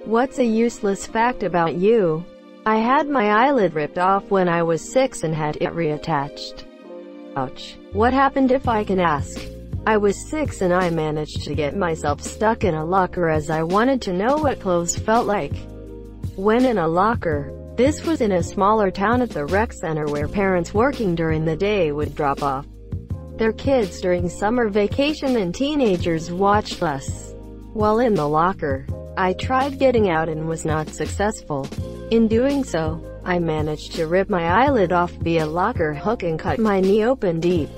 What's a useless fact about you? I had my eyelid ripped off when I was 6 and had it reattached. Ouch. What happened if I can ask? I was 6 and I managed to get myself stuck in a locker as I wanted to know what clothes felt like when in a locker. This was in a smaller town at the rec center where parents working during the day would drop off their kids during summer vacation and teenagers watched us. While in the locker, I tried getting out and was not successful. In doing so, I managed to rip my eyelid off via locker hook and cut my knee open deep.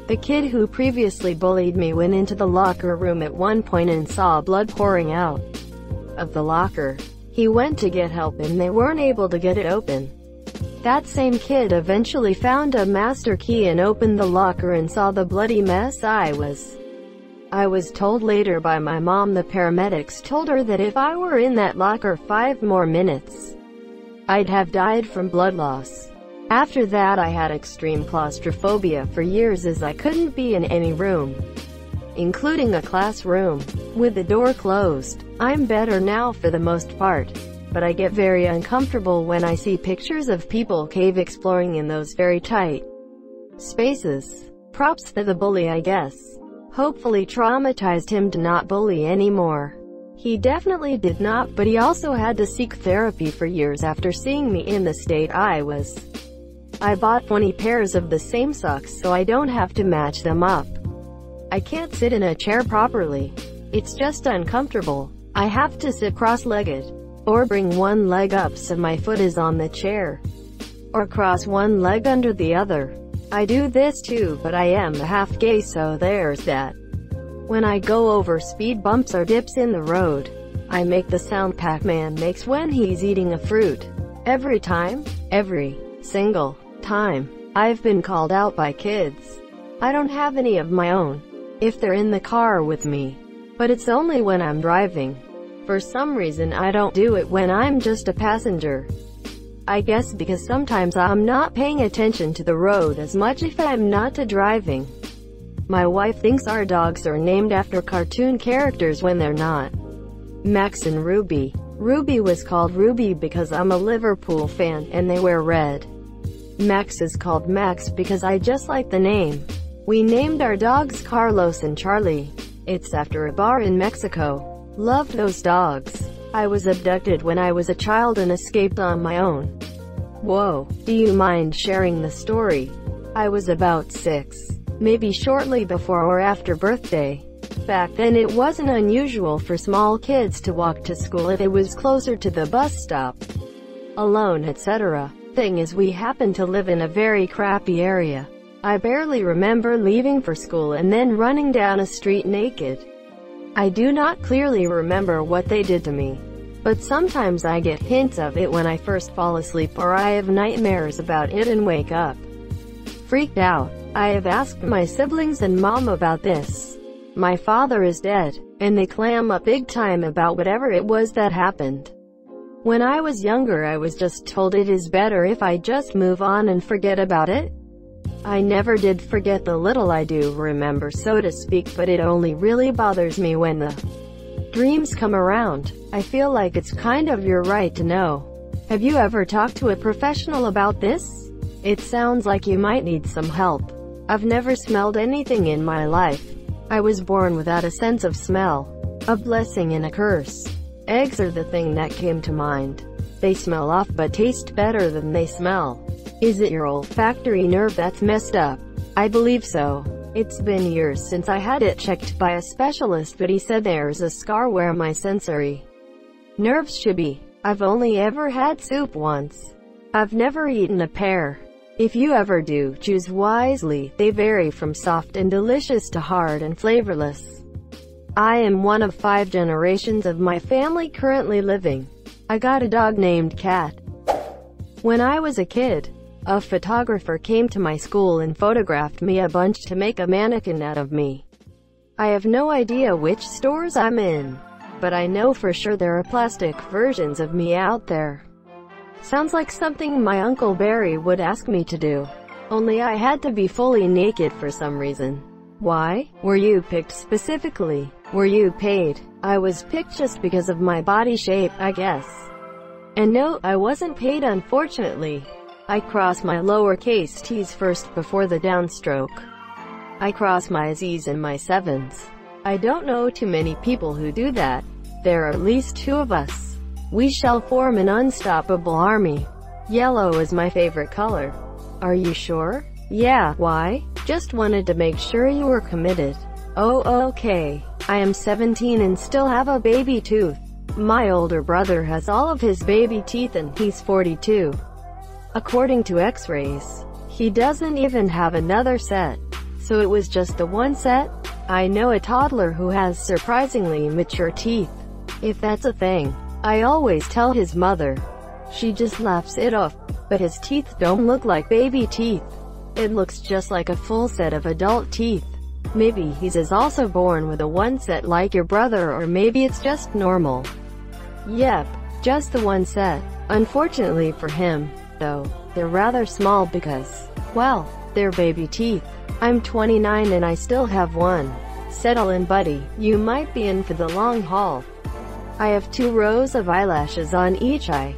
The kid who previously bullied me went into the locker room at one point and saw blood pouring out of the locker. He went to get help and they weren't able to get it open. That same kid eventually found a master key and opened the locker and saw the bloody mess I was told later by my mom the paramedics told her that if I were in that locker 5 more minutes, I'd have died from blood loss. After that I had extreme claustrophobia for years as I couldn't be in any room, including a classroom, with the door closed. I'm better now for the most part, but I get very uncomfortable when I see pictures of people cave exploring in those very tight spaces. Props to the bully, I guess. Hopefully traumatized him to not bully anymore. He definitely did not, but he also had to seek therapy for years after seeing me in the state I was. I bought 20 pairs of the same socks so I don't have to match them up. I can't sit in a chair properly. It's just uncomfortable. I have to sit cross-legged, or bring one leg up so my foot is on the chair, or cross one leg under the other. I do this too, but I am half gay, so there's that. When I go over speed bumps or dips in the road, I make the sound Pac-Man makes when he's eating a fruit. Every time, every single time, I've been called out by kids. I don't have any of my own, if they're in the car with me, but it's only when I'm driving. For some reason I don't do it when I'm just a passenger. I guess because sometimes I'm not paying attention to the road as much if I'm not driving. My wife thinks our dogs are named after cartoon characters when they're not. Max and Ruby. Ruby was called Ruby because I'm a Liverpool fan and they wear red. Max is called Max because I just like the name. We named our dogs Carlos and Charlie. It's after a bar in Mexico. Loved those dogs. I was abducted when I was a child and escaped on my own. Whoa, do you mind sharing the story? I was about 6, maybe shortly before or after birthday. Back then it wasn't unusual for small kids to walk to school if it was closer to the bus stop, alone, etc. Thing is, we happened to live in a very crappy area. I barely remember leaving for school and then running down a street naked. I do not clearly remember what they did to me, but sometimes I get hints of it when I first fall asleep or I have nightmares about it and wake up freaked out. I have asked my siblings and mom about this. My father is dead, and they clam up big time about whatever it was that happened. When I was younger I was just told it is better if I just move on and forget about it. I never did forget the little I do remember, so to speak, but it only really bothers me when the dreams come around. I feel like it's kind of your right to know. Have you ever talked to a professional about this? It sounds like you might need some help. I've never smelled anything in my life. I was born without a sense of smell. A blessing and a curse. Eggs are the thing that came to mind. They smell off but taste better than they smell. Is it your olfactory nerve that's messed up? I believe so. It's been years since I had it checked by a specialist, but he said there's a scar where my sensory nerves should be. I've only ever had soup once. I've never eaten a pear. If you ever do, choose wisely. They vary from soft and delicious to hard and flavorless. I am one of 5 generations of my family currently living. I got a dog named Cat. When I was a kid, a photographer came to my school and photographed me a bunch to make a mannequin out of me. I have no idea which stores I'm in, but I know for sure there are plastic versions of me out there. Sounds like something my Uncle Barry would ask me to do. Only I had to be fully naked for some reason. Why were you picked specifically? Were you paid? I was picked just because of my body shape, I guess. And no, I wasn't paid unfortunately. I cross my lowercase t's first before the downstroke. I cross my z's and my sevens. I don't know too many people who do that. There are at least 2 of us. We shall form an unstoppable army. Yellow is my favorite color. Are you sure? Yeah, why? Just wanted to make sure you were committed. Oh, okay. I am 17 and still have a baby tooth. My older brother has all of his baby teeth and he's 42. According to x-rays, he doesn't even have another set. So it was just the one set? I know a toddler who has surprisingly mature teeth. If that's a thing. I always tell his mother. She just laughs it off. But his teeth don't look like baby teeth. It looks just like a full set of adult teeth. Maybe he's also born with a one set like your brother, or maybe it's just normal. Yep, just the one set. Unfortunately for him, though, they're rather small because, well, they're baby teeth. I'm 29 and I still have one. Settle in, buddy. You might be in for the long haul. I have 2 rows of eyelashes on each eye.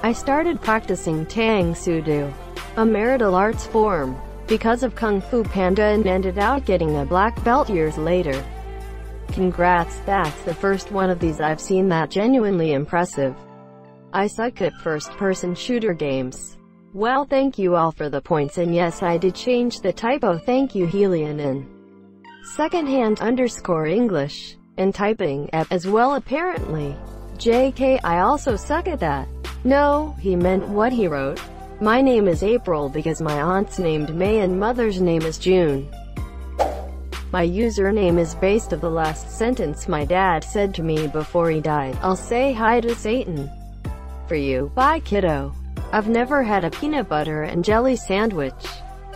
I started practicing Tang Soo Do, a martial arts form, because of Kung Fu Panda and ended out getting a black belt years later. Congrats, that's the first one of these I've seen that genuinely impressive. I suck at first-person shooter games. Well, thank you all for the points, and yes, I did change the typo. Thank you, Helion, in secondhand_English, and typing app as well apparently. JK, I also suck at that. No, he meant what he wrote. My name is April because my aunt's named May and mother's name is June. My username is based on the last sentence my dad said to me before he died. I'll say hi to Satan. For you. Bye, kiddo. I've never had a peanut butter and jelly sandwich.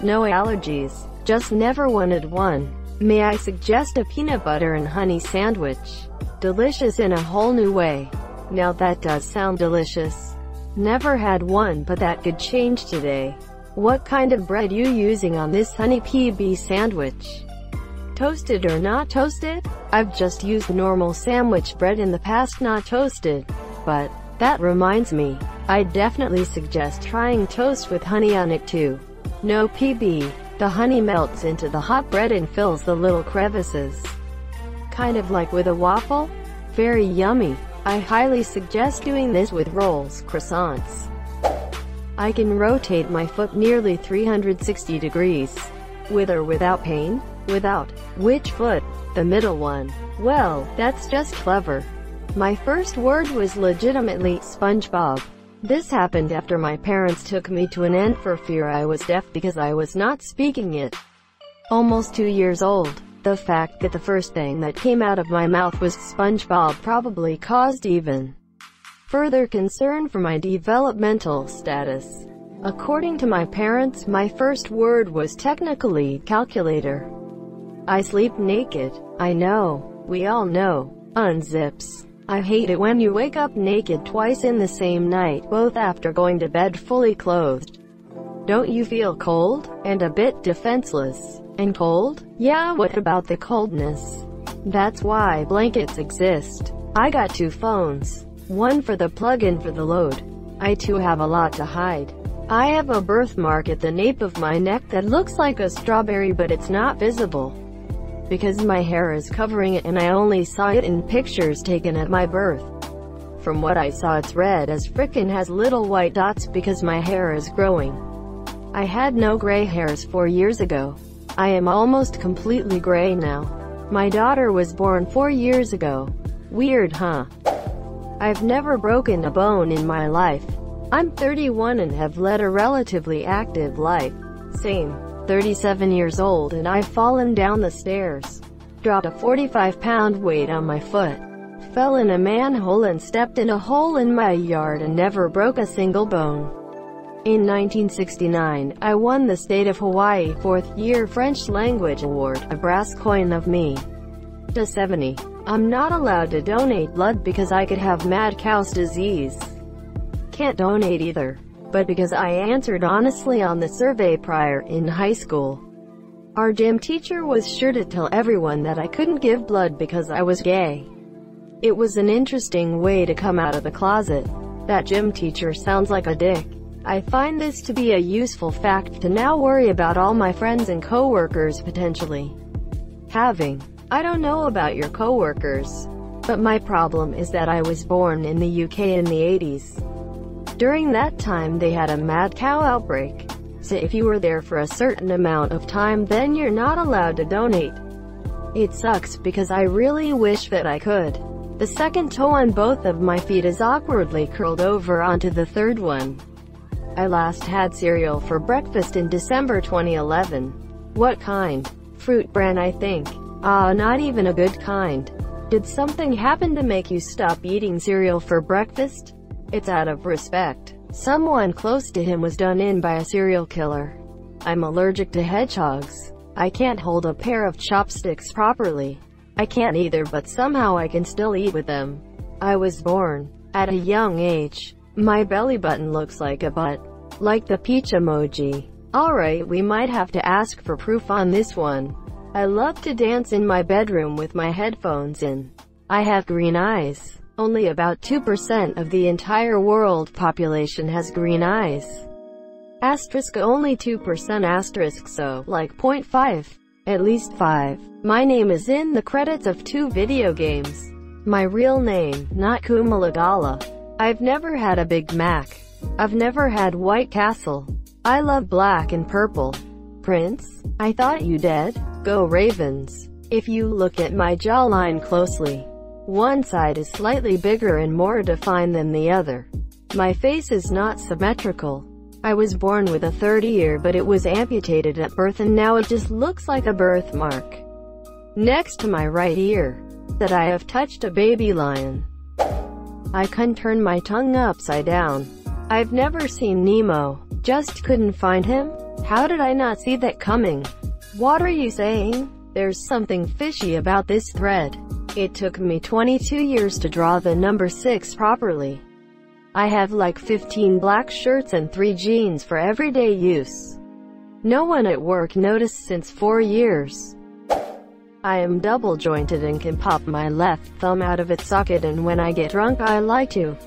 No allergies. Just never wanted one. May I suggest a peanut butter and honey sandwich? Delicious in a whole new way. Now that does sound delicious. Never had one, but that could change today. What kind of bread you using on this honey PB sandwich? Toasted or not toasted? I've just used normal sandwich bread in the past, not toasted. But that reminds me, I definitely suggest trying toast with honey on it too. No PB. The honey melts into the hot bread and fills the little crevices. Kind of like with a waffle? Very yummy. I highly suggest doing this with rolls, croissants. I can rotate my foot nearly 360 degrees. With or without pain? Without. Which foot? The middle one. Well, that's just clever. My first word was legitimately SpongeBob. This happened after my parents took me to an ant for fear I was deaf because I was not speaking it. Almost 2 years old. The fact that the first thing that came out of my mouth was SpongeBob probably caused even further concern for my developmental status. According to my parents, my first word was technically calculator. I sleep naked. I know. We all know. Unzips. I hate it when you wake up naked twice in the same night, both after going to bed fully clothed. Don't you feel cold? And a bit defenseless? And cold? Yeah, what about the coldness? That's why blankets exist. I got 2 phones. One for the plug-in for the load. I too have a lot to hide. I have a birthmark at the nape of my neck that looks like a strawberry, but it's not visible because my hair is covering it and I only saw it in pictures taken at my birth. From what I saw, it's red as frickin' has little white dots because my hair is growing. I had no gray hairs 4 years ago. I am almost completely gray now. My daughter was born 4 years ago. Weird, huh? I've never broken a bone in my life. I'm 31 and have led a relatively active life. Same. 37 years old and I've fallen down the stairs. Dropped a 45-pound weight on my foot. Fell in a manhole and stepped in a hole in my yard and never broke a single bone. In 1969, I won the State of Hawaii 4th Year French Language Award, a brass coin of me. To 70. I'm not allowed to donate blood because I could have mad cow's disease. Can't donate either. But because I answered honestly on the survey prior in high school. Our gym teacher was sure to tell everyone that I couldn't give blood because I was gay. It was an interesting way to come out of the closet. That gym teacher sounds like a dick. I find this to be a useful fact to now worry about all my friends and coworkers potentially having. I don't know about your coworkers, but my problem is that I was born in the UK in the 80s. During that time they had a mad cow outbreak. So if you were there for a certain amount of time, then you're not allowed to donate. It sucks because I really wish that I could. The second toe on both of my feet is awkwardly curled over onto the third one. I last had cereal for breakfast in December 2011. What kind? Fruit Bran, I think. Not even a good kind. Did something happen to make you stop eating cereal for breakfast? It's out of respect. Someone close to him was done in by a serial killer. I'm allergic to hedgehogs. I can't hold a pair of chopsticks properly. I can't either, but somehow I can still eat with them. I was born at a young age. My belly button looks like a butt. Like the peach emoji. Alright, we might have to ask for proof on this one. I love to dance in my bedroom with my headphones in. I have green eyes. Only about 2% of the entire world population has green eyes. Asterisk only 2% asterisk, so, like 0.5. At least 5. My name is in the credits of 2 video games. My real name, not Kumalagala. I've never had a Big Mac. I've never had White Castle. I love black and purple. Prince? I thought you dead? Go Ravens. If you look at my jawline closely, one side is slightly bigger and more defined than the other. My face is not symmetrical. I was born with a third ear, but it was amputated at birth and now it just looks like a birthmark next to my right ear. That I have touched a baby lion. I can turn my tongue upside down. I've never seen Nemo. Just couldn't find him? How did I not see that coming? What are you saying? There's something fishy about this thread. It took me 22 years to draw the number 6 properly. I have like 15 black shirts and 3 jeans for everyday use. No one at work noticed since 4 years. I am double jointed and can pop my left thumb out of its socket, and when I get drunk I like to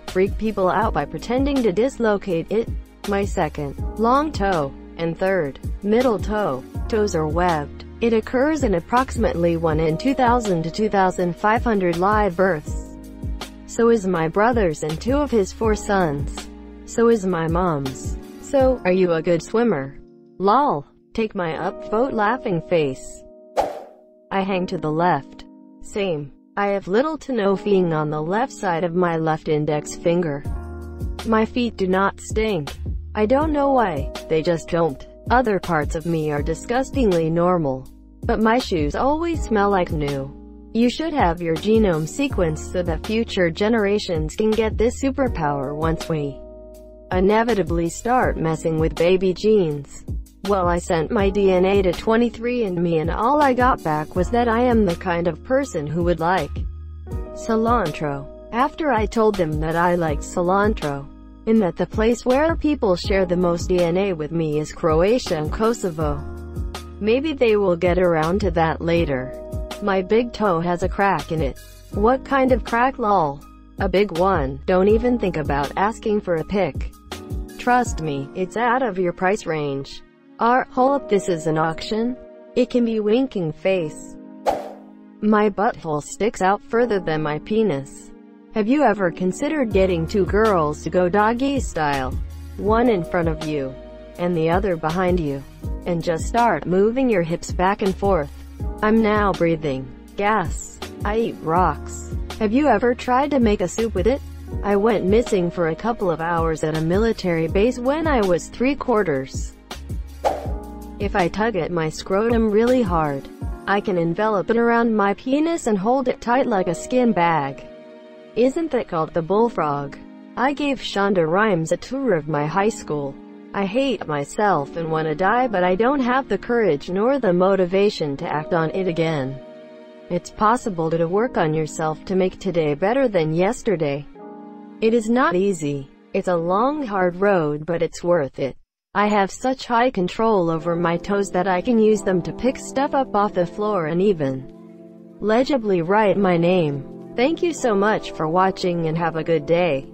freak people out by pretending to dislocate it. My second, long toe, and third, middle toe, toes are webbed. It occurs in approximately 1 in 2,000 to 2,500 live births. So is my brother's and 2 of his 4 sons. So is my mom's. So, are you a good swimmer? Lol. Take my upvote laughing face. I hang to the left. Same. I have little to no feeling on the left side of my left index finger. My feet do not stink. I don't know why, they just don't. Other parts of me are disgustingly normal. But my shoes always smell like new. You should have your genome sequenced so that future generations can get this superpower once we inevitably start messing with baby genes. Well, I sent my DNA to 23andMe and all I got back was that I am the kind of person who would like cilantro. After I told them that I liked cilantro, and that the place where people share the most DNA with me is Croatia and Kosovo. Maybe they will get around to that later. My big toe has a crack in it. What kind of crack, lol? A big one. Don't even think about asking for a pic. Trust me, it's out of your price range. Hold up, this is an auction? It can be winking face. My butthole sticks out further than my penis. Have you ever considered getting 2 girls to go doggy style? One in front of you, and the other behind you, and just start moving your hips back and forth. I'm now breathing gas. I eat rocks. Have you ever tried to make a soup with it? I went missing for a couple of hours at a military base when I was 3/4. If I tug at my scrotum really hard, I can envelop it around my penis and hold it tight like a skin bag. Isn't that called the bullfrog? I gave Shonda Rhimes a tour of my high school. I hate myself and want to die, but I don't have the courage nor the motivation to act on it again. It's possible to work on yourself to make today better than yesterday. It is not easy. It's a long, hard road, but it's worth it. I have such high control over my toes that I can use them to pick stuff up off the floor and even legibly write my name. Thank you so much for watching and have a good day.